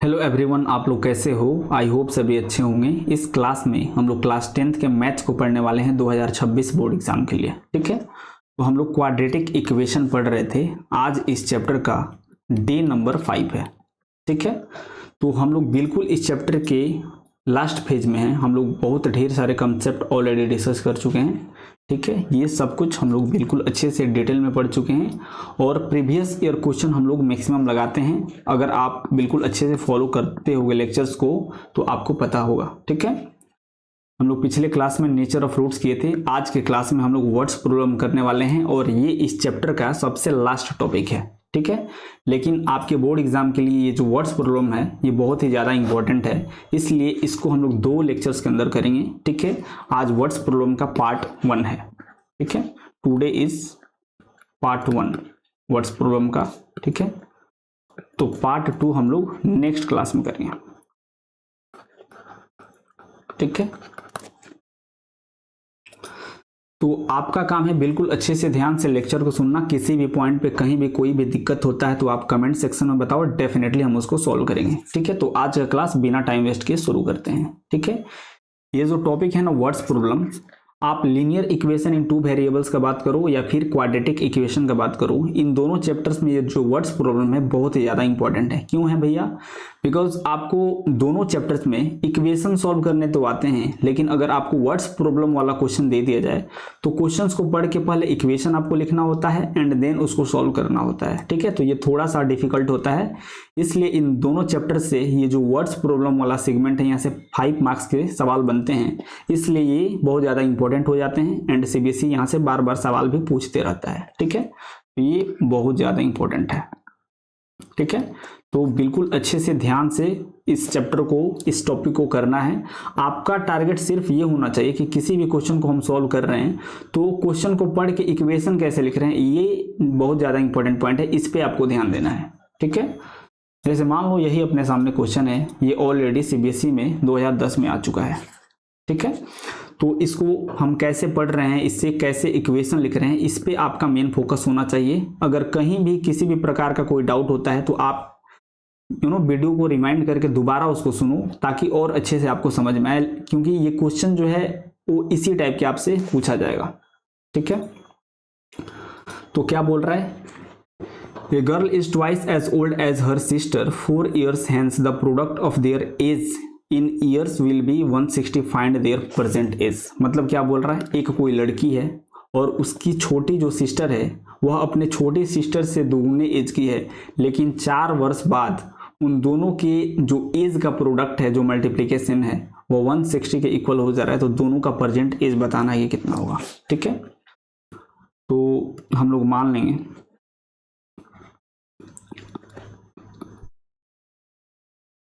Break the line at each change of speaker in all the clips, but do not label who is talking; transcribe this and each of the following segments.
Hello everyone, आप लोग कैसे हो? आई होप सभी अच्छे होंगे। इस क्लास में हम लोग क्लास 10th के मैथ्स को पढ़ने वाले हैं 2026 बोर्ड एग्जाम के लिए। ठीक है, तो हम लोग क्वाड्रेटिक इक्वेशन पढ़ रहे थे। आज इस चैप्टर का डे नंबर 5 है। ठीक है, तो हम लोग बिल्कुल इस चैप्टर के लास्ट फेज में हैं। हम लोग बहुत ढेर सारे कंसेप्ट ऑलरेडी डिस्कस कर चुके हैं। ठीक है, ये सब कुछ हम लोग बिल्कुल अच्छे से डिटेल में पढ़ चुके हैं और प्रीवियस ईयर क्वेश्चन हम लोग मैक्सिमम लगाते हैं। अगर आप बिल्कुल अच्छे से फॉलो करते होंगे लेक्चर्स को तो आपको पता होगा। ठीक है, हम लोग पिछले क्लास में नेचर ऑफ रूट्स किए थे। आज के क्लास में हम लोग वर्ड्स प्रॉब्लम करने वाले हैं और ये इस चैप्टर का सबसे लास्ट टॉपिक है। ठीक है, लेकिन आपके बोर्ड एग्जाम के लिए ये जो वर्ड्स प्रॉब्लम है ये बहुत ही ज़्यादा इंपॉर्टेंट है, इसलिए इसको हम लोग 2 लेक्चर्स के अंदर करेंगे। ठीक है, आज वर्ड्स प्रॉब्लम का पार्ट 1 है। ठीक है, today is part 1 words problem का। ठीक है, तो पार्ट 2 हम लोग नेक्स्ट क्लास में करेंगे। ठीक है, तो आपका काम है बिल्कुल अच्छे से ध्यान से लेक्चर को सुनना। किसी भी पॉइंट पे कहीं भी कोई भी दिक्कत होता है तो आप कमेंट सेक्शन में बताओ, डेफिनेटली हम उसको सॉल्व करेंगे। ठीक है, तो आज का क्लास बिना टाइम वेस्ट किए शुरू करते हैं। ठीक है, ये जो टॉपिक है ना वर्ड्स प्रॉब्लम, आप लीनियर इक्वेशन इन 2 वेरिएबल्स का बात करो या फिर क्वाड्रेटिक इक्वेशन का बात करो, इन दोनों चैप्टर्स में ये जो वर्ड्स प्रॉब्लम है बहुत ही ज़्यादा इंपॉर्टेंट है। क्यों है भैया? बिकॉज आपको दोनों चैप्टर्स में इक्वेशन सॉल्व करने तो आते हैं, लेकिन अगर आपको वर्ड्स प्रॉब्लम वाला क्वेश्चन दे दिया जाए तो क्वेश्चंस को पढ़ के पहले इक्वेशन आपको लिखना होता है एंड देन उसको सॉल्व करना होता है। ठीक है, तो ये थोड़ा सा डिफिकल्ट होता है, इसलिए इन दोनों चैप्टर से ये जो वर्ड्स प्रॉब्लम वाला सेगमेंट है यहाँ से 5 मार्क्स के सवाल बनते हैं, इसलिए ये बहुत ज़्यादा इंपॉर्टेंट हो जाते हैं एंड सीबीएसई यहाँ से बार बार सवाल भी पूछते रहता है। ठीक है, तो ये बहुत ज़्यादा इंपॉर्टेंट है। ठीक है, तो बिल्कुल अच्छे से ध्यान से इस चैप्टर को, इस टॉपिक को करना है। आपका टारगेट सिर्फ ये होना चाहिए कि किसी भी क्वेश्चन को हम सॉल्व कर रहे हैं तो क्वेश्चन को पढ़ के इक्वेशन कैसे लिख रहे हैं, ये बहुत ज़्यादा इंपॉर्टेंट पॉइंट है, इस पर आपको ध्यान देना है। ठीक है, जैसे मान लो यही अपने सामने क्वेश्चन है, ये ऑलरेडी सीबीएसई में 2010 में आ चुका है। ठीक है, तो इसको हम कैसे पढ़ रहे हैं, इससे कैसे इक्वेशन लिख रहे हैं, इस पे आपका मेन फोकस होना चाहिए। अगर कहीं भी किसी भी प्रकार का कोई डाउट होता है तो आप वीडियो को रिमाइंड करके दोबारा उसको सुनो ताकि और अच्छे से आपको समझ में आए, क्योंकि ये क्वेश्चन जो है वो इसी टाइप के आपसे पूछा जाएगा। ठीक है, तो क्या बोल रहा है? A girl is twice as old as her sister, 4 years hence the product of their age in years will be 160, find their present age। मतलब क्या बोल रहा है? एक कोई लड़की है और उसकी छोटी जो सिस्टर है वह अपने छोटी सिस्टर से दोगुने एज की है, लेकिन 4 वर्ष बाद उन दोनों के जो एज का प्रोडक्ट है, जो मल्टीप्लिकेशन है, वो 160 के इक्वल हो जा रहा है। तो दोनों का प्रेजेंट एज बताना ये कितना होगा। ठीक है, तो हम लोग मान लेंगे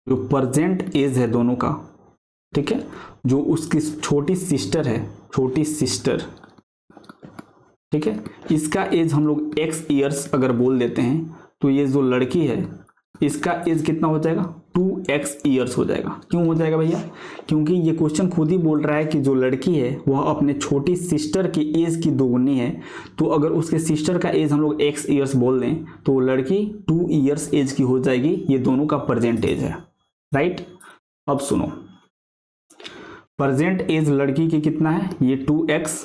जो प्रेजेंट एज है दोनों का, ठीक है, जो उसकी छोटी सिस्टर है, छोटी सिस्टर, ठीक है, इसका एज हम लोग x ईयर्स अगर बोल देते हैं तो ये जो लड़की है इसका एज कितना हो जाएगा? 2x ईयर्स हो जाएगा। क्यों हो जाएगा भैया? क्योंकि ये क्वेश्चन खुद ही बोल रहा है कि जो लड़की है वह अपने छोटी सिस्टर की एज की दोगुनी है। तो अगर उसके सिस्टर का एज हम लोग x ईयर्स बोल दें तो लड़की 2 ईयर्स एज की हो जाएगी। ये दोनों का प्रेजेंट एज है, राइट। अब सुनो, प्रेजेंट एज लड़की की कितना है? ये 2x,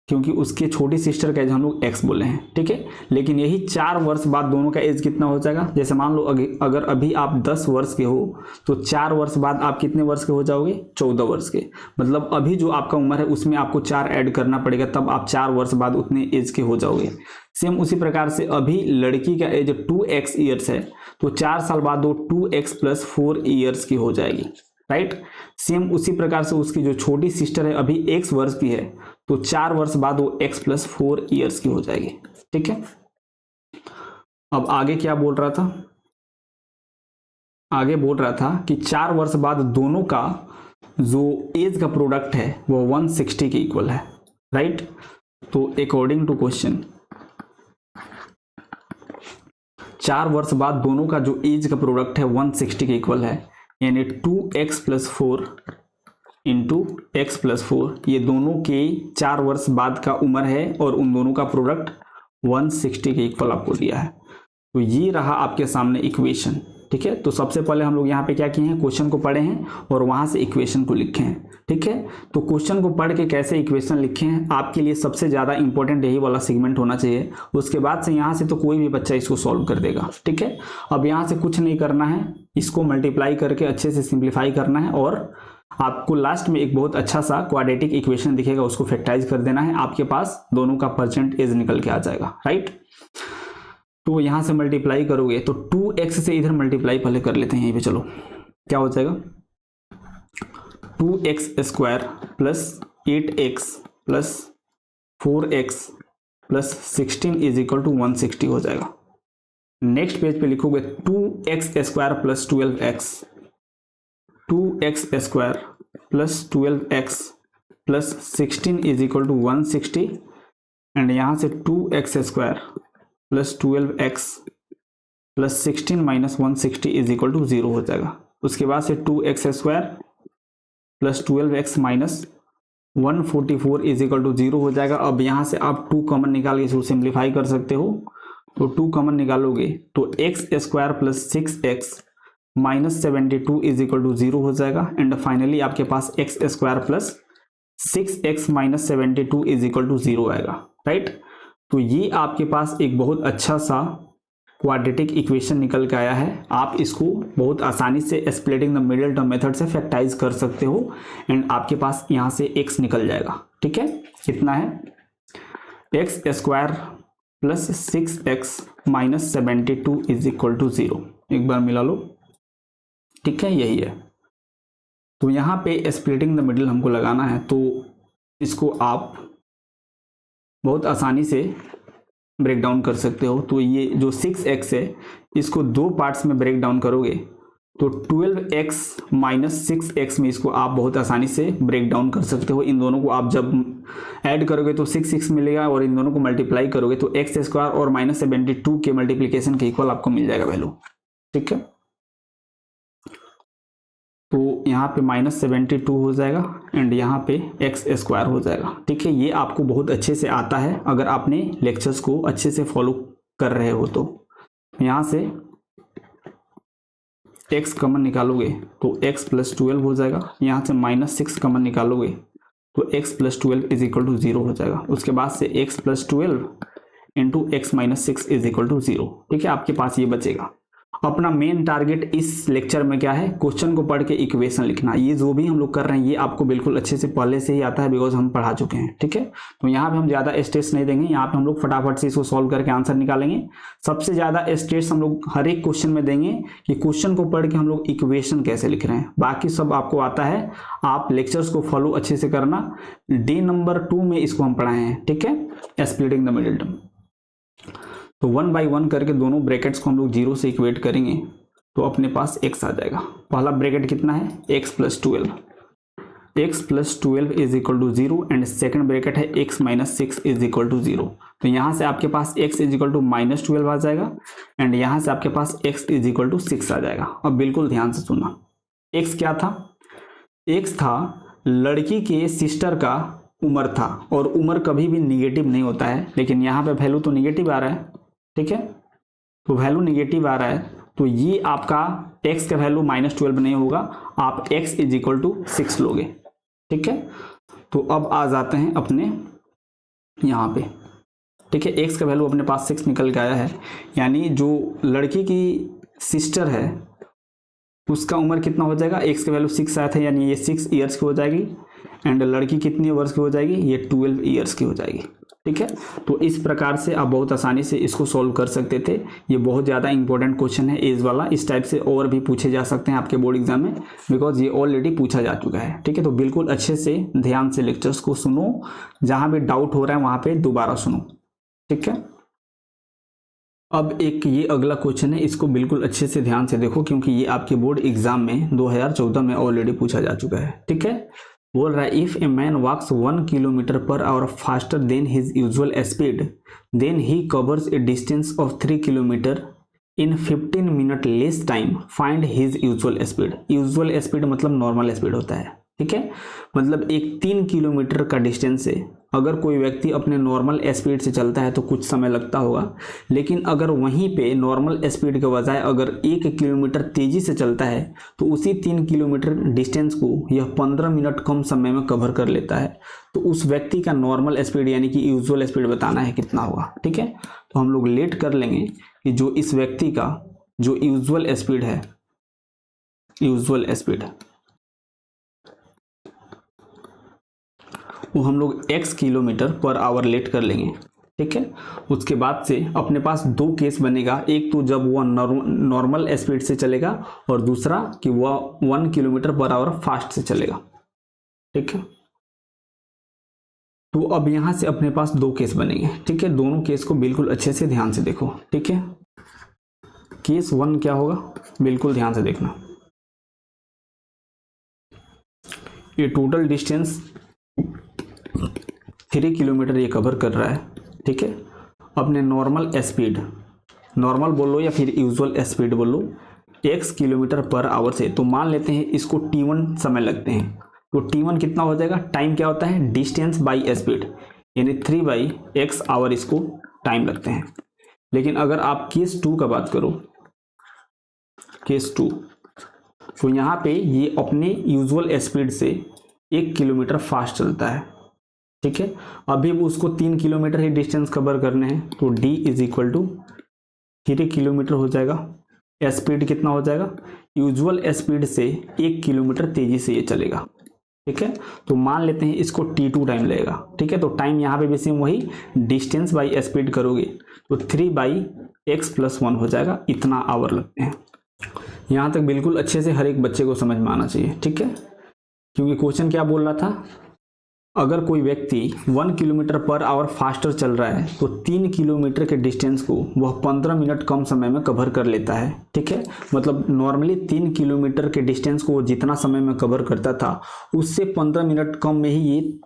क्योंकि उसके छोटी सिस्टर का एज हम लोग x बोले हैं। ठीक है, लेकिन यही 4 वर्ष बाद दोनों का एज कितना हो जाएगा? जैसे मान लो अगर अभी आप 10 वर्ष के हो तो 4 वर्ष बाद आप कितने वर्ष के हो जाओगे? 14 वर्ष के। मतलब अभी जो आपका उम्र है उसमें आपको 4 ऐड करना पड़ेगा, तब आप 4 वर्ष बाद उतने एज के हो जाओगे। सेम उसी प्रकार से अभी लड़की का एज 2x ईयर्स है तो 4 साल बाद वो 2x + 4 ईयर्स की हो जाएगी, राइट। सेम उसी प्रकार से उसकी जो छोटी सिस्टर है अभी x वर्ष की है तो 4 वर्ष बाद वो x + 4 ईयर्स की हो जाएगी। ठीक है, अब आगे क्या बोल रहा था? आगे बोल रहा था कि 4 वर्ष बाद दोनों का जो एज का प्रोडक्ट है वो 160 के इक्वल है, राइट। तो अकॉर्डिंग टू क्वेश्चन 4 वर्ष बाद दोनों का जो एज का प्रोडक्ट है 160 के इक्वल है, यानी 2x + 4 इंटू x + 4, ये दोनों के 4 वर्ष बाद का उम्र है और उन दोनों का प्रोडक्ट 160 के इक्वल आपको दिया है। तो ये रहा आपके सामने इक्वेशन। ठीक है। तो सबसे पहले हम लोग यहाँ पे क्या किए हैं, क्वेश्चन को पढ़े हैं और वहां से इक्वेशन को लिखे हैं, ठीक है। तो क्वेश्चन को पढ़ के कैसे इक्वेशन लिखे हैं आपके लिए सबसे ज्यादा इंपॉर्टेंट यही वाला सेगमेंट होना चाहिए। उसके बाद से यहाँ से तो कोई भी बच्चा इसको सॉल्व कर देगा, ठीक है। अब यहाँ से कुछ नहीं करना है, इसको मल्टीप्लाई करके अच्छे से सिंप्लीफाई करना है और आपको लास्ट में एक बहुत अच्छा सा क्वाड्रेटिक इक्वेशन दिखेगा, उसको फैक्टराइज कर देना है, आपके पास दोनों का परसेंटेज निकल के आ जाएगा, राइट। तो यहां से मल्टीप्लाई करोगे तो 2x से इधर मल्टीप्लाई पहले कर लेते हैं यहीं पे, चलो क्या हो जाएगा 2x square plus 8x plus 4x plus 16 is equal to 160 हो जाएगा। नेक्स्ट पेज पे लिखोगे 2x square plus 12x, 2x square plus 12x plus 16 is equal to 160 and यहां से 2x square plus 12x plus 16 minus 160 is equal to 0 हो जाएगा। उसके बाद से 2x square plus 12x minus 144 is equal to 0 हो जाएगा। अब यहाँ से आप 2 कॉमन निकाल के इसको सिंप्लीफाई कर सकते हो। तो 2 कॉमन निकालोगे तो x square plus 6x minus 72 is equal to 0 हो जाएगा एंड फाइनली आपके पास x square plus 6x minus 72 is equal to 0 आएगा, राइट। तो ये आपके पास एक बहुत अच्छा सा क्वाड्रेटिक इक्वेशन निकल के आया है। आप इसको बहुत आसानी से splitting the middle term method से फैक्टराइज कर सकते हो एंड आपके पास यहाँ से x निकल जाएगा, ठीक है। कितना है x square plus 6x minus 72 is equal to 0। एक बार मिला लो, ठीक है, यही है। तो यहाँ पे स्प्लिटिंग द मिडिल हमको लगाना है, तो इसको आप बहुत आसानी से ब्रेक डाउन कर सकते हो। तो ये जो 6x है इसको 2 पार्ट्स में ब्रेक डाउन करोगे तो 12x माइनस 6x में इसको आप बहुत आसानी से ब्रेक डाउन कर सकते हो। इन दोनों को आप जब ऐड करोगे तो 6 मिलेगा और इन दोनों को मल्टीप्लाई करोगे तो x स्क्वायर और माइनस 72 के मल्टीप्लीकेशन के इक्वल आपको मिल जाएगा वैल्यू, ठीक है। तो यहाँ पे माइनस 72 हो जाएगा एंड यहाँ पे x स्क्वायर हो जाएगा, ठीक है। ये आपको बहुत अच्छे से आता है अगर आपने लेक्चर्स को अच्छे से फॉलो कर रहे हो। तो यहाँ से x कॉमन निकालोगे तो x प्लस 12 हो जाएगा। यहाँ से माइनस 6 कॉमन निकालोगे तो x plus 12 is equal to 0 हो जाएगा। उसके बाद से x plus 12 into x minus 6 is equal to 0, ठीक है। आपके पास ये बचेगा। अपना मेन टारगेट इस लेक्चर में क्या है, क्वेश्चन को पढ़ के इक्वेशन लिखना। ये जो भी हम लोग कर रहे हैं ये आपको बिल्कुल अच्छे से पहले से ही आता है बिकॉज हम पढ़ा चुके हैं, ठीक है। तो यहाँ पे हम ज़्यादा स्ट्रेस नहीं देंगे, यहाँ पे हम लोग फटाफट से इसको सॉल्व करके आंसर निकालेंगे। सबसे ज़्यादा स्ट्रेस हम लोग हर एक क्वेश्चन में देंगे कि क्वेश्चन को पढ़ के हम लोग इक्वेशन कैसे लिख रहे हैं। बाकी सब आपको आता है, आप लेक्चर्स को फॉलो अच्छे से करना। डे नंबर 2 में इसको हम पढ़ाए हैं, ठीक है, स्प्लिटिंग द मिडिल टर्म। तो 1 बाई 1 करके दोनों ब्रैकेट्स को हम लोग 0 से इक्वेट करेंगे तो अपने पास x आ जाएगा। पहला ब्रैकेट कितना है x plus 12, x plus 12 is equal to 0 and second bracket है x minus 6 is equal to 0। तो यहाँ से आपके पास x is equal to minus 12 आ जाएगा एंड यहाँ से आपके पास x इज इक्वल टू 6 आ जाएगा। अब बिल्कुल ध्यान से सुनना, x क्या था, x था लड़की के सिस्टर का उम्र था और उम्र कभी भी निगेटिव नहीं होता है, लेकिन यहाँ पे वैल्यू तो निगेटिव आ रहा है, ठीक है। तो वैल्यू निगेटिव आ रहा है तो ये आपका x का वैल्यू माइनस 12 नहीं होगा, आप x इज इक्वल टू 6 लोगे, ठीक है। तो अब आ जाते हैं अपने यहाँ पे, ठीक है। x का वैल्यू अपने पास 6 निकल के आया है, यानी जो लड़की की सिस्टर है उसका उम्र कितना हो जाएगा, x का वैल्यू 6 आया था यानी ये 6 ईयर्स की हो जाएगी एंड लड़की कितनी वर्ष की हो जाएगी, ये 12 ईयर्स की हो जाएगी, ठीक है। तो इस प्रकार से आप बहुत आसानी से इसको सॉल्व कर सकते थे। ये बहुत ज़्यादा इंपॉर्टेंट क्वेश्चन है एज वाला, इस टाइप से और भी पूछे जा सकते हैं आपके बोर्ड एग्जाम में बिकॉज ये ऑलरेडी पूछा जा चुका है, ठीक है। तो बिल्कुल अच्छे से ध्यान से लेक्चर्स को सुनो, जहाँ भी डाउट हो रहा है वहाँ पे दोबारा सुनो, ठीक है। अब एक ये अगला क्वेश्चन है, इसको बिल्कुल अच्छे से ध्यान से देखो क्योंकि ये आपके बोर्ड एग्जाम में 2014 में ऑलरेडी पूछा जा चुका है, ठीक है। बोल रहा है if a man walks 1 kilometre per hour faster than his usual speed then he covers a distance of 3 kilometre in 15 minute less time, find his usual speed. Usual speed मतलब नॉर्मल स्पीड होता है, ठीक है। मतलब एक 3 kilometre का distance है अगर कोई व्यक्ति अपने नॉर्मल स्पीड से चलता है तो कुछ समय लगता होगा, लेकिन अगर वहीं पे नॉर्मल स्पीड के बजाय अगर 1 किलोमीटर तेजी से चलता है तो उसी 3 किलोमीटर डिस्टेंस को यह 15 मिनट कम समय में कवर कर लेता है। तो उस व्यक्ति का नॉर्मल स्पीड यानी कि यूजुअल स्पीड बताना है कितना होगा। ठीक है, तो हम लोग लेट कर लेंगे कि जो इस व्यक्ति का जो यूजुअल स्पीड है, यूजुअल स्पीड वो हम लोग x kilometre per hour let कर लेंगे। ठीक है, उसके बाद से अपने पास दो केस बनेगा, एक तो जब वह नॉर्मल स्पीड से चलेगा और दूसरा कि वह 1 किलोमीटर पर आवर फास्ट से चलेगा। ठीक है, तो अब यहां से अपने पास दो केस बनेंगे। ठीक है, दोनों केस को बिल्कुल अच्छे से ध्यान से देखो। ठीक है, केस 1 क्या होगा, बिल्कुल ध्यान से देखना। ये टोटल डिस्टेंस 3 किलोमीटर ये कवर कर रहा है। ठीक है, अपने नॉर्मल स्पीड, नॉर्मल बोल लो या फिर यूजुअल स्पीड बोल लो, x किलोमीटर पर आवर से, तो मान लेते हैं इसको t1 समय लगते हैं। तो t1 कितना हो जाएगा, टाइम क्या होता है, डिस्टेंस बाई स्पीड, यानी 3/x आवर इसको टाइम लगते हैं। लेकिन अगर आप केस 2 का बात करो, केस 2, तो यहाँ पे ये अपने यूजुअल स्पीड से 1 किलोमीटर फास्ट चलता है। ठीक है, अभी वो उसको 3 किलोमीटर ही डिस्टेंस कवर करने हैं, तो d is equal to 3 kilometre हो जाएगा। स्पीड कितना हो जाएगा, यूजुअल स्पीड से 1 किलोमीटर तेजी से ये चलेगा। ठीक है, तो मान लेते हैं इसको t2 टाइम लगेगा। ठीक है, तो टाइम यहाँ पे भी सेम वही डिस्टेंस बाई स्पीड करोगे तो 3/x+1 हो जाएगा, इतना आवर लगते हैं। यहाँ तक बिल्कुल अच्छे से हर एक बच्चे को समझ में आना चाहिए। ठीक है, क्योंकि क्वेश्चन क्या बोल रहा था, अगर कोई व्यक्ति 1 किलोमीटर पर आवर फास्टर चल रहा है तो 3 किलोमीटर के डिस्टेंस को वह 15 मिनट कम समय में कवर कर लेता है। ठीक है, मतलब नॉर्मली 3 किलोमीटर के डिस्टेंस को वो जितना समय में कवर करता था उससे 15 मिनट कम में ही ये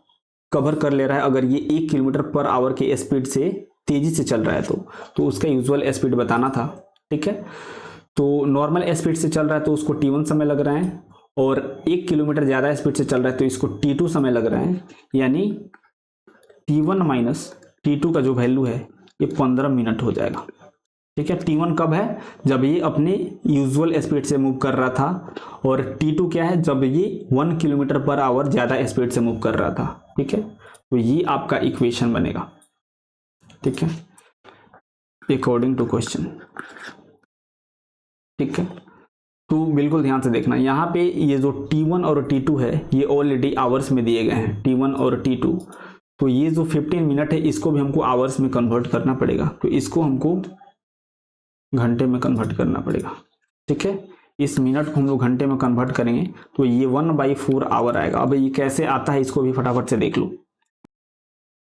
कवर कर ले रहा है, अगर ये 1 किलोमीटर पर आवर के स्पीड से तेजी से चल रहा है तो उसका यूजुअल स्पीड बताना था। ठीक है, तो नॉर्मल स्पीड से चल रहा है तो उसको t1 समय लग रहा है, और 1 किलोमीटर ज़्यादा स्पीड से चल रहा है तो इसको t2 समय लग रहा है, यानी t1 माइनस t2 का जो वैल्यू है ये 15 मिनट हो जाएगा। ठीक है, t1 कब है, जब ये अपने यूजुअल स्पीड से मूव कर रहा था, और t2 क्या है, जब ये 1 किलोमीटर पर आवर ज़्यादा स्पीड से मूव कर रहा था। ठीक है, तो ये आपका इक्वेशन बनेगा। ठीक है, अकॉर्डिंग टू क्वेश्चन। ठीक है, तो बिल्कुल ध्यान से देखना, यहाँ पे ये जो t1 और t2 है ये ऑलरेडी आवर्स में दिए गए हैं, t1 और t2। तो ये जो 15 मिनट है इसको भी हमको आवर्स में कन्वर्ट करना पड़ेगा, तो इसको हमको घंटे में कन्वर्ट करना पड़ेगा। ठीक है, इस मिनट को हम लोग घंटे में कन्वर्ट करेंगे तो ये 1/4 आवर आएगा। अब ये कैसे आता है इसको भी फटाफट से देख लो।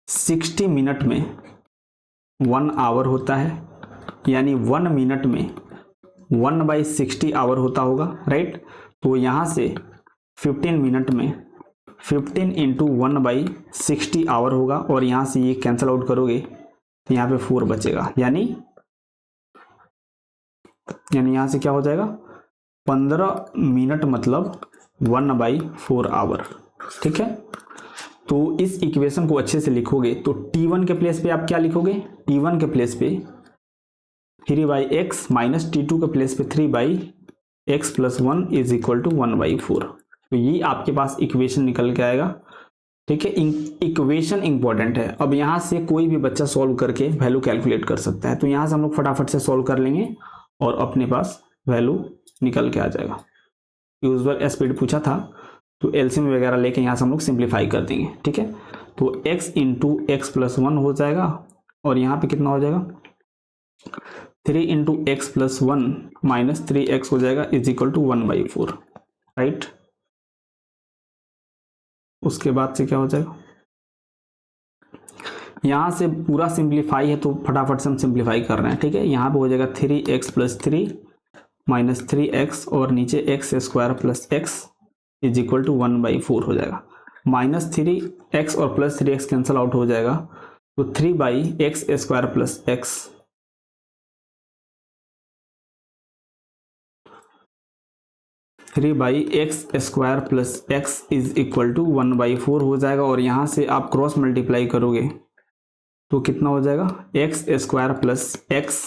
60 मिनट में 1 आवर होता है, यानी 1 मिनट में 1/60 आवर होता होगा, राइट। तो यहाँ से 15 मिनट में 15 इंटू 1/60 आवर होगा, और यहाँ से ये कैंसिल आउट करोगे तो यहाँ पे 4 बचेगा, यानी यहाँ से क्या हो जाएगा, 15 मिनट मतलब 1/4 आवर। ठीक है, तो इस इक्वेशन को अच्छे से लिखोगे तो t1 के प्लेस पे आप क्या लिखोगे, t1 के प्लेस पे 3/x माइनस t2 के प्लेस पे 3/x+1 इज इक्वल टू 1/4। तो ये आपके पास इक्वेशन निकल के आएगा। ठीक है, इक्वेशन इंपॉर्टेंट है। अब यहाँ से कोई भी बच्चा सॉल्व करके वैल्यू कैलकुलेट कर सकता है, तो यहाँ से हम लोग फटाफट से सॉल्व कर लेंगे और अपने पास वैल्यू निकल के आ जाएगा। यूजुअल स्पीड पूछा था तो एलसीएम वगैरह लेके यहाँ से हम लोग सिंप्लीफाई कर देंगे। ठीक है, तो x इंटू x+1 हो जाएगा, और यहाँ पे कितना हो जाएगा, 3 इंटू x+1 माइनस 3x हो जाएगा इज इक्वल टू 1/4, राइट। उसके बाद से क्या हो जाएगा, यहाँ से पूरा सिंप्लीफाई है तो फटाफट से हम सिंप्लीफाई कर रहे हैं। ठीक है, यहाँ पे हो जाएगा 3x+3 माइनस 3x और नीचे x² + x is equal to 1/4 हो जाएगा। -3x और +3x कैंसिल आउट हो जाएगा, तो 3/x² + x 3/x² plus x is equal to 1/4 हो जाएगा। और यहाँ से आप क्रॉस मल्टीप्लाई करोगे तो कितना हो जाएगा, x² plus x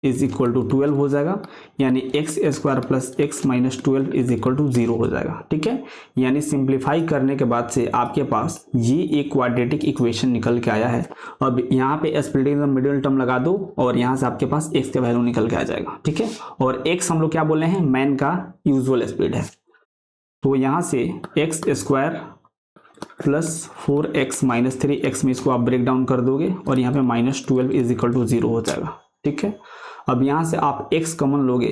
is equal to 12 हो जाएगा, यानी x² plus x minus 12 is equal to 0 हो जाएगा। ठीक है, यानी सिंप्लीफाई करने के बाद से आपके पास ये एक क्वाड्रेटिक इक्वेशन निकल के आया है। अब यहाँ पे स्प्लिटिंग द मिडिल टर्म लगा दो और यहाँ से आपके पास x का वैल्यू निकल के आ जाएगा। ठीक है, और x हम लोग क्या बोले हैं, मैन का यूजुअल स्पीड है। तो यहाँ से x² plus 4x minus 3x में इसको आप ब्रेक डाउन कर दोगे और यहाँ पे माइनस 12 इज इक्वल टू 0 हो जाएगा। ठीक है, अब यहाँ से आप x कॉमन लोगे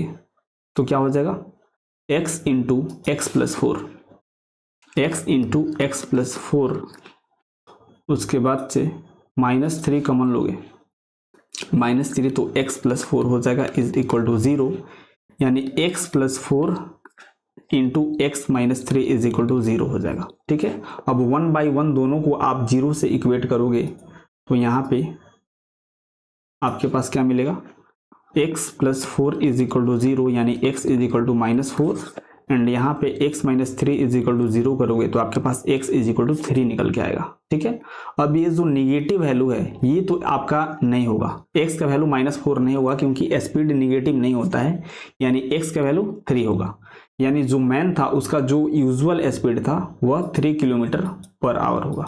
तो क्या हो जाएगा, x into x plus 4, x into x plus 4, उसके बाद से -3 कॉमन लोगे, -3 तो x प्लस 4 हो जाएगा इज इक्वल टू 0, यानी x plus 4 into x minus 3 is equal to 0 हो जाएगा। ठीक है, अब 1/1 दोनों को आप 0 से इक्वेट करोगे तो यहाँ पे आपके पास क्या मिलेगा, x plus 4 is equal to 0, यानी x is equal to -4 and यहाँ पे x minus 3 is equal to 0 करोगे तो आपके पास x इज इक्वल टू 3 निकल के आएगा। ठीक है, अब ये जो निगेटिव वैल्यू है ये तो आपका नहीं होगा, x का वैल्यू -4 नहीं होगा क्योंकि स्पीड निगेटिव नहीं होता है, यानी x का वैल्यू 3 होगा, यानी जो मैन था उसका जो यूजुअल स्पीड था वह 3 किलोमीटर पर आवर होगा।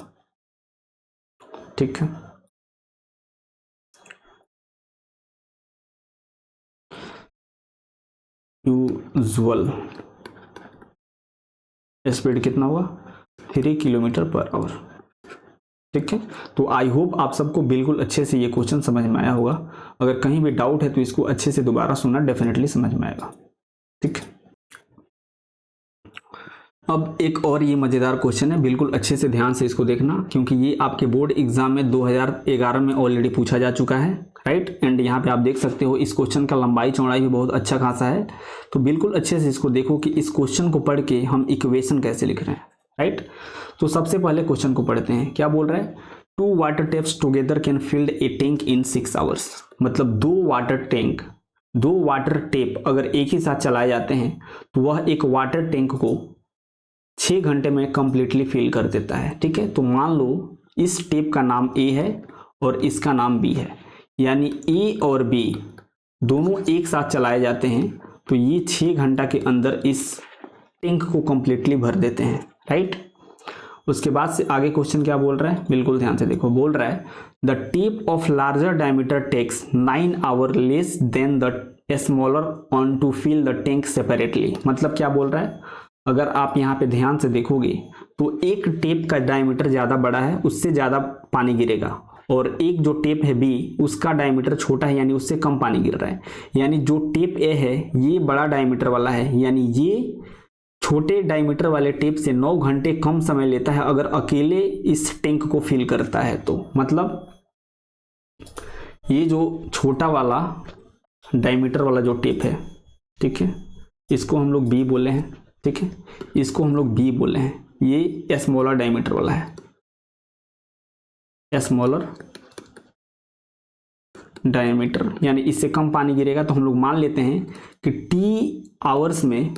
ठीक है, यूजुअल स्पीड कितना होगा, 3 किलोमीटर पर आवर। ठीक है, तो आई होप आप सबको बिल्कुल अच्छे से ये क्वेश्चन समझ में आया होगा। अगर कहीं भी डाउट है तो इसको अच्छे से दोबारा सुनना, डेफिनेटली समझ में आएगा। ठीक है, अब एक और ये मज़ेदार क्वेश्चन है, बिल्कुल अच्छे से ध्यान से इसको देखना क्योंकि ये आपके बोर्ड एग्जाम में 2011 में ऑलरेडी पूछा जा चुका है। राइट, एंड यहाँ पे आप देख सकते हो इस क्वेश्चन का लंबाई चौड़ाई भी बहुत अच्छा खासा है। तो बिल्कुल अच्छे से इसको देखो कि इस क्वेश्चन को पढ़ के हम इक्वेशन कैसे लिख रहे हैं। राइट, तो सबसे पहले क्वेश्चन को पढ़ते हैं। क्या बोल रहा है, 2 water taps together can fill a tank in 6 hours. मतलब 2 वाटर टेप अगर एक ही साथ चलाए जाते हैं तो वह एक वाटर टैंक को 6 घंटे में कंप्लीटली फिल कर देता है। ठीक है, तो मान लो इस टेप का नाम A है और इसका नाम B है, यानी A और B दोनों एक साथ चलाए जाते हैं तो ये 6 घंटा के अंदर इस टैंक को कंप्लीटली भर देते हैं। राइट, उसके बाद से आगे क्वेश्चन क्या बोल रहा है, बिल्कुल ध्यान से देखो। बोल रहा है the tap of larger diameter takes 9 hour less than the smaller one to fill the tank separately. मतलब क्या बोल रहा है, अगर आप यहाँ पे ध्यान से देखोगे तो एक टेप का डायमीटर ज़्यादा बड़ा है, उससे ज़्यादा पानी गिरेगा, और एक जो टेप है B उसका डायमीटर छोटा है यानी उससे कम पानी गिर रहा है। यानी जो टेप A है ये बड़ा डायमीटर वाला है, यानी ये छोटे डायमीटर वाले टेप से 9 घंटे कम समय लेता है अगर अकेले इस टैंक को फिल करता है तो। मतलब ये जो छोटा वाला डायमीटर वाला जो टेप है, ठीक है, इसको हम लोग B बोले हैं। ठीक है, इसको हम लोग B बोले हैं, ये स्मॉलर डायमीटर वाला है, स्मॉलर डायमीटर, यानी इससे कम पानी गिरेगा। तो हम लोग मान लेते हैं कि T आवर्स में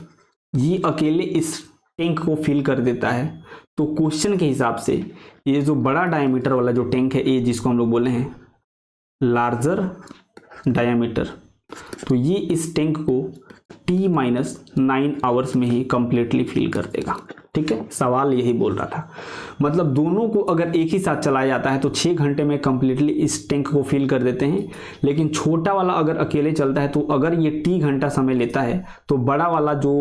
ये अकेले इस टैंक को फिल कर देता है। तो क्वेश्चन के हिसाब से ये जो बड़ा डायमीटर वाला जो टैंक है A, जिसको हम लोग बोले हैं लार्जर डायमीटर, तो ये इस टैंक को T-9 आवर्स में ही कंप्लीटली फिल कर देगा। ठीक है, सवाल यही बोल रहा था। मतलब दोनों को अगर एक ही साथ चलाया जाता है तो 6 घंटे में कंप्लीटली इस टैंक को फिल कर देते हैं, लेकिन छोटा वाला अगर अकेले चलता है तो अगर ये T घंटा समय लेता है तो बड़ा वाला जो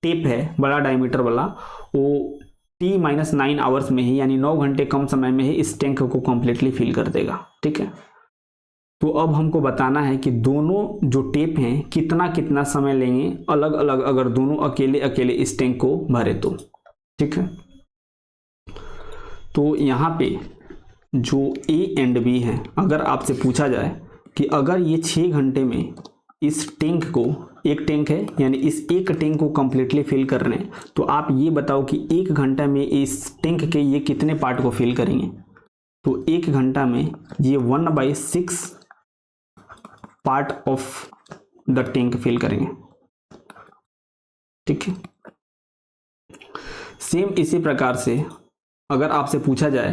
टेप है, बड़ा डायमीटर वाला, वो T-9 आवर्स में ही यानी 9 घंटे कम समय में ही इस टैंक को कंप्लीटली फिल कर देगा। ठीक है, तो अब हमको बताना है कि दोनों जो टेप हैं कितना कितना समय लेंगे अलग अलग, अगर दोनों अकेले अकेले इस टैंक को भरे तो। ठीक है, तो यहाँ पे जो A एंड B है, अगर आपसे पूछा जाए कि अगर ये 6 घंटे में इस टैंक को, एक टैंक है यानी इस एक टैंक को कंप्लीटली फिल कर रहे हैं, तो आप ये बताओ कि 1 घंटा में इस टैंक के ये कितने पार्ट को फिल करेंगे। तो 1 घंटा में ये 1/6 part of the tank fill करेंगे। ठीक है, सेम इसी प्रकार से अगर आपसे पूछा जाए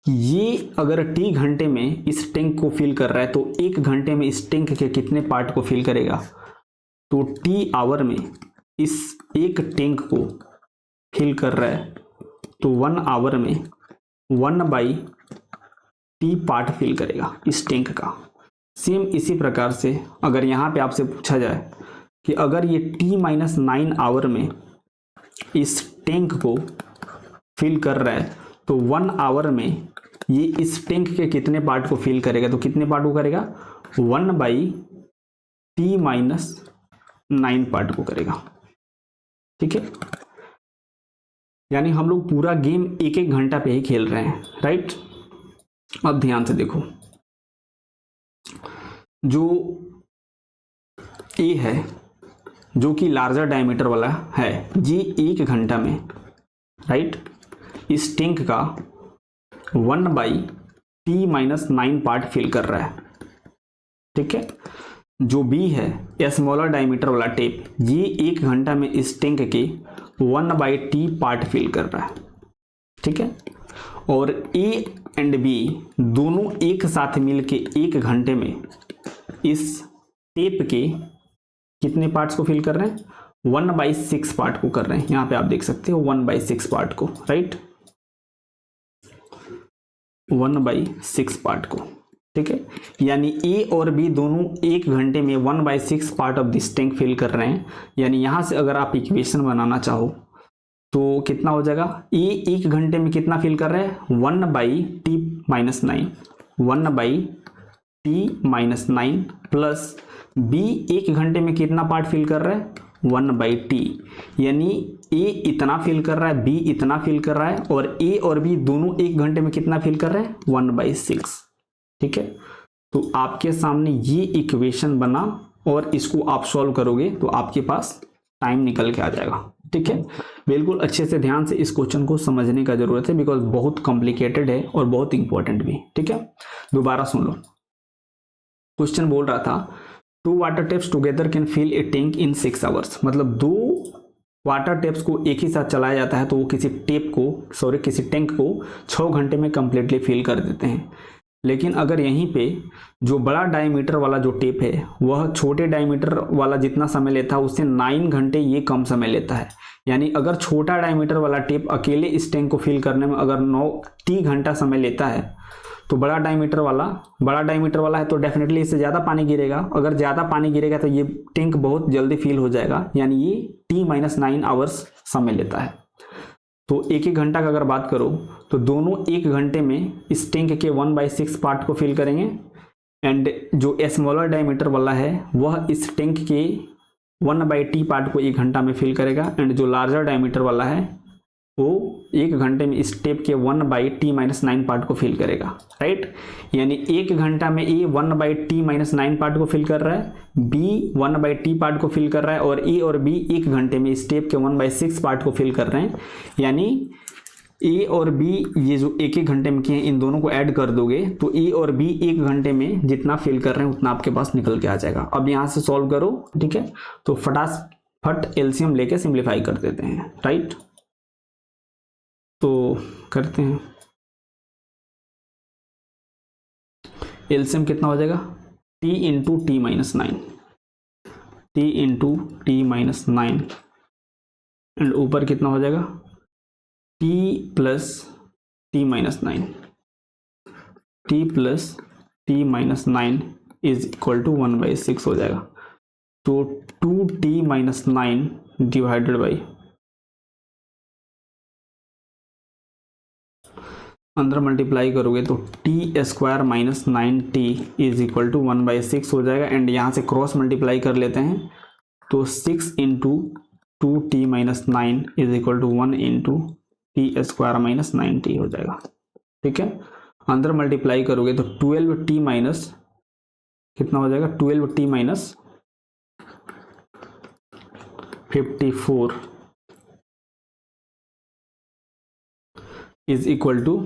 कि ये अगर टी घंटे में इस टैंक को फिल कर रहा है तो 1 घंटे में इस टैंक के कितने पार्ट को फिल करेगा, तो टी आवर में इस एक टैंक को फिल कर रहा है तो 1 आवर में 1/T पार्ट फिल करेगा इस टैंक का। सेम इसी प्रकार से अगर यहाँ पे आपसे पूछा जाए कि अगर ये T-9 आवर में इस टैंक को फिल कर रहा है तो 1 आवर में ये इस टैंक के कितने पार्ट को फिल करेगा, तो कितने पार्ट को करेगा, 1/T-9 पार्ट को करेगा। ठीक है, यानी हम लोग पूरा गेम 1-1 घंटा पे ही खेल रहे हैं, राइट। अब ध्यान से देखो, जो ए है जो कि लार्जर डायमीटर वाला है, ये 1 घंटा में, राइट, इस टैंक का 1/T-9 पार्ट फिल कर रहा है। ठीक है, जो बी है स्मॉलर डायमीटर वाला टेप, ये 1 घंटा में इस टैंक के 1/T पार्ट फिल कर रहा है। ठीक है, और ए एंड बी दोनों एक साथ मिलके 1 घंटे में इस टेप के कितने पार्ट्स को फिल कर रहे हैं, 1/6 पार्ट को कर रहे हैं। यहां पे आप देख सकते हो 1/6 पार्ट को, राइट, 1/6 पार्ट को। ठीक है, यानी ए और बी दोनों 1 घंटे में 1/6 part of this tank fill कर रहे हैं। यानी यहां से अगर आप इक्वेशन बनाना चाहो तो कितना हो जाएगा, ए 1 घंटे में कितना फिल कर रहा है, 1/T-9, 1/T-9 प्लस बी 1 घंटे में कितना पार्ट फिल कर रहा है, 1/T। यानी ए इतना फिल कर रहा है, बी इतना फिल कर रहा है, और ए और बी दोनों 1 घंटे में कितना फिल कर रहे हैं, 1/6। ठीक है, तो आपके सामने ये इक्वेशन बना और इसको आप सॉल्व करोगे तो आपके पास टाइम निकल के आ जाएगा। ठीक है, बिल्कुल अच्छे से ध्यान से इस क्वेश्चन को समझने का जरूरत है, बिकॉज बहुत कॉम्प्लिकेटेड है और बहुत इंपॉर्टेंट भी। ठीक है, दोबारा सुन लो। क्वेश्चन बोल रहा था 2 water taps together can fill a tank in 6 hours. मतलब 2 वाटर टेप्स को एक ही साथ चलाया जाता है तो वो किसी टैंक को 6 घंटे में कंप्लीटली फिल कर देते हैं। लेकिन अगर यहीं पे जो बड़ा डायमीटर वाला जो टेप है वह छोटे डायमीटर वाला जितना समय लेता है उससे 9 घंटे ये कम समय लेता है। यानी अगर छोटा डायमीटर वाला टेप अकेले इस टैंक को फिल करने में अगर 9 घंटा समय लेता है तो बड़ा डायमीटर वाला है तो डेफिनेटली इससे ज़्यादा पानी गिरेगा। अगर ज़्यादा पानी गिरेगा तो ये टैंक बहुत जल्दी फिल हो जाएगा, यानी ये T-9 आवर्स समय लेता है। तो 1-1 घंटा का अगर बात करो तो दोनों 1 घंटे में इस टैंक के 1/6 पार्ट को फिल करेंगे, एंड जो स्मॉलर डायमीटर वाला है वह इस टैंक के 1/T पार्ट को 1 घंटा में फिल करेगा, एंड जो लार्जर डायमीटर वाला है वो 1 घंटे में इस टेप के 1/T-9 पार्ट को फिल करेगा, राइट। यानी 1 घंटा में ए 1/T-9 पार्ट को फिल कर रहा है, बी 1/T पार्ट को फिल कर रहा है, और ए और बी 1 घंटे में इस टेप के 1/6 पार्ट को फिल कर रहे हैं। यानी ए और बी ये जो 1-1 घंटे में किए हैं इन दोनों को ऐड कर दोगे तो ए और बी 1 घंटे में जितना फिल कर रहे हैं उतना आपके पास निकल के आ जाएगा। अब यहाँ से सॉल्व करो, ठीक है, तो फटाफट एलसीएम लेके सिंप्लीफाई कर देते हैं, राइट। तो करते हैं, एलसीएम कितना हो जाएगा, T into T-9, T into T-9, and ऊपर कितना हो जाएगा T plus T-9, T plus T-9 is equal to 1/6 हो जाएगा। तो 2T-9 डिवाइडेड बाई अंदर मल्टीप्लाई करोगे तो T² minus 9T is equal to 1/6 हो जाएगा, एंड यहाँ से क्रॉस मल्टीप्लाई कर लेते हैं तो 6 into 2T-9 is equal to 1 into T² minus 9T हो जाएगा। ठीक है, अंदर मल्टीप्लाई करोगे तो 12T माइनस कितना हो जाएगा, 12T minus 54 is equal to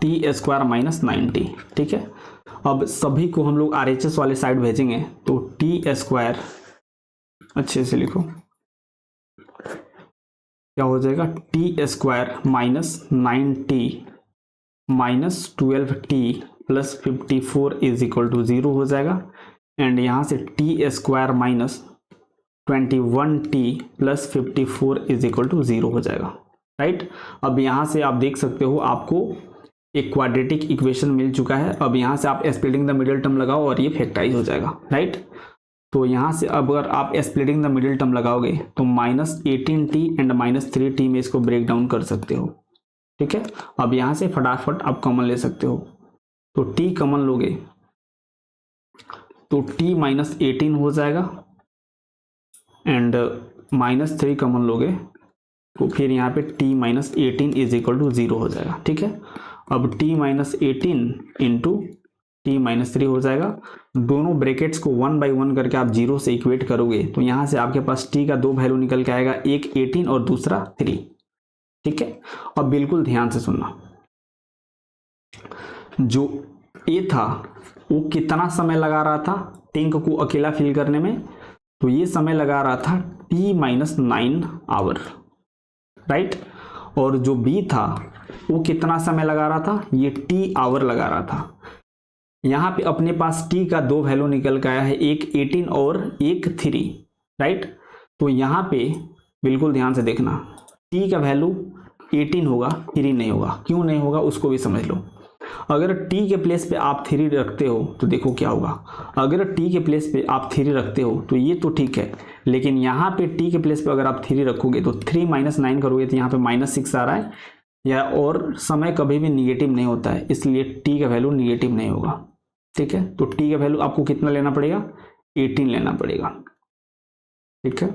T² minus 9T। ठीक है, अब सभी को हम लोग RHS वाले साइड भेजेंगे तो T² अच्छे से लिखो, क्या हो जाएगा, T square minus 9t minus 12t plus 54 is equal to 0 हो जाएगा। एंड यहाँ से T square minus 21t plus 54 is equal to 0 हो जाएगा, राइट। अब यहाँ से आप देख सकते हो आपको एक क्वाड्रेटिक इक्वेशन मिल चुका है। अब यहाँ से आप स्प्लिटिंग द मिडिल टर्म लगाओ और ये फैक्टराइज हो जाएगा, राइट। तो यहाँ से अब अगर आप स्प्लिटिंग द मिडिल टर्म लगाओगे तो minus 18t and minus 3t में इसको ब्रेक डाउन कर सकते हो, ठीक है। अब यहाँ से फटाफट आप कॉमन ले सकते हो, तो t कॉमन लोगे तो t माइनस 18 हो जाएगा एंड माइनस 3 कॉमन लोगे तो फिर यहाँ पे t minus 18 is equal to 0 हो जाएगा, ठीक है। अब t minus 18 into t minus 3 हो जाएगा। दोनों ब्रैकेट्स को 1 बाई 1 करके आप 0 से इक्वेट करोगे तो यहाँ से आपके पास t का दो वैल्यू निकल के आएगा, एक 18 और दूसरा 3, ठीक है। अब बिल्कुल ध्यान से सुनना, जो a था वो कितना समय लगा रहा था टैंक को अकेला फिल करने में, तो ये समय लगा रहा था t माइनस 9 आवर, राइट। और जो b था वो कितना समय लगा रहा था, ये t आवर लगा रहा था। यहाँ पे अपने पास t का दो वैल्यू निकल के आया है, एक 18 और एक 3, राइट। तो यहाँ पे बिल्कुल ध्यान से देखना, t का वैल्यू 18 होगा, 3 नहीं होगा। क्यों नहीं होगा उसको भी समझ लो। अगर t के प्लेस पे आप 3 रखते हो तो देखो क्या होगा, अगर t के प्लेस पे आप 3 रखते हो तो ये तो ठीक है, लेकिन यहाँ पे t के प्लेस पे अगर आप 3 रखोगे तो 3 माइनस 9 करोगे तो यहाँ पे माइनस 6 आ रहा है, या और समय कभी भी निगेटिव नहीं होता है, इसलिए t का वैल्यू निगेटिव नहीं होगा, ठीक है। तो t का वैल्यू आपको कितना लेना पड़ेगा, 18 लेना पड़ेगा, ठीक है।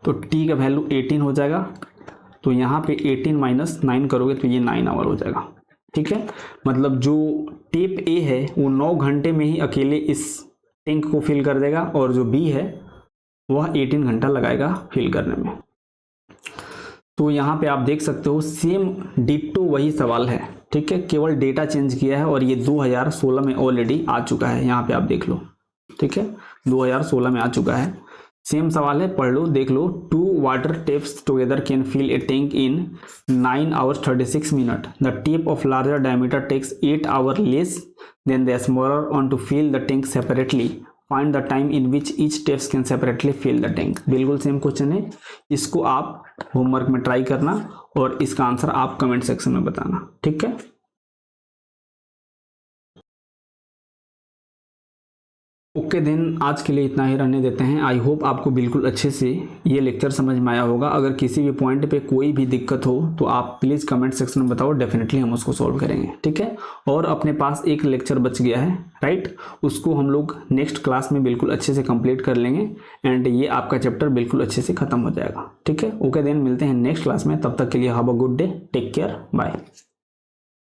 तो t का वैल्यू 18 हो जाएगा, तो यहाँ पे 18 माइनस 9 करोगे तो ये 9 आवर हो जाएगा, ठीक है। मतलब जो टेप ए है वो 9 घंटे में ही अकेले इस टैंक को फिल कर देगा, और जो बी है वह 18 घंटा लगाएगा फिल करने में। तो यहाँ पे आप देख सकते हो सेम डिट्टो वही सवाल है, ठीक है, केवल डेटा चेंज किया है और ये 2016 में ऑलरेडी आ चुका है। यहाँ पे आप देख लो, ठीक है, 2016 में आ चुका है। सेम सवाल है, पढ़ लो, देख लो। 2 water taps together can fill a tank in 9 hours 36 minutes. The tape of larger diameter takes 8 hours less than the smaller one to fill the tank separately. Find the time in which each tape can separately fill the tank. बिल्कुल same question है, इसको आप homework में try करना और इसका answer आप comment section में बताना, ठीक है। ओके देन, आज के लिए इतना ही रहने देते हैं। आई होप आपको बिल्कुल अच्छे से ये लेक्चर समझ में आया होगा। अगर किसी भी पॉइंट पे कोई भी दिक्कत हो तो आप प्लीज़ कमेंट सेक्शन में बताओ, डेफिनेटली हम उसको सॉल्व करेंगे, ठीक है। और अपने पास एक लेक्चर बच गया है, राइट, उसको हम लोग नेक्स्ट क्लास में बिल्कुल अच्छे से कंप्लीट कर लेंगे एंड ये आपका चैप्टर बिल्कुल अच्छे से खत्म हो जाएगा, ठीक है। ओके देन, मिलते हैं नेक्स्ट क्लास में, तब तक के लिए have a good day, take care, bye.